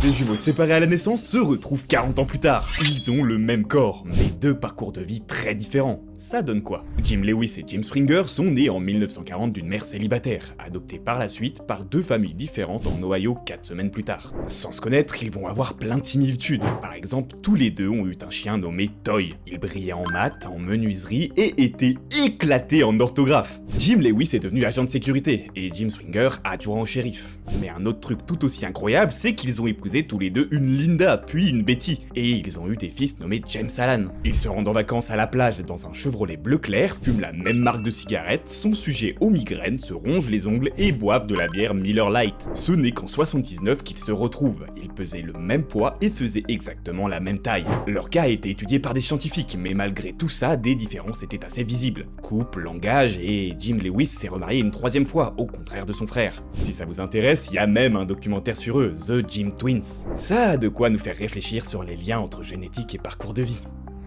Des jumeaux séparés à la naissance se retrouvent 40 ans plus tard. Ils ont le même corps, mais deux parcours de vie très différents. Ça donne quoi? Jim Lewis et Jim Springer sont nés en 1940 d'une mère célibataire, adoptés par la suite par deux familles différentes en Ohio 4 semaines plus tard. Sans se connaître, ils vont avoir plein de similitudes. Par exemple, tous les deux ont eu un chien nommé Toy. Il brillait en maths, en menuiserie et était éclaté en orthographe. Jim Lewis est devenu agent de sécurité et Jim Springer adjoint au shérif. Mais un autre truc tout aussi incroyable, c'est qu'ils ont épousé tous les deux une Linda puis une Betty, et ils ont eu des fils nommés James Alan. Ils se rendent en vacances à la plage dans un Chevrolet bleu clair, fument la même marque de cigarettes, sont sujets aux migraines, se rongent les ongles et boivent de la bière Miller Lite. Ce n'est qu'en 79 qu'ils se retrouvent. Ils pesaient le même poids et faisaient exactement la même taille. Leur cas a été étudié par des scientifiques, mais malgré tout ça, des différences étaient assez visibles. Couple, langage, et Jim Lewis s'est remarié une troisième fois, au contraire de son frère. Si ça vous intéresse, il y a même un documentaire sur eux, The Jim Twins. Ça a de quoi nous faire réfléchir sur les liens entre génétique et parcours de vie.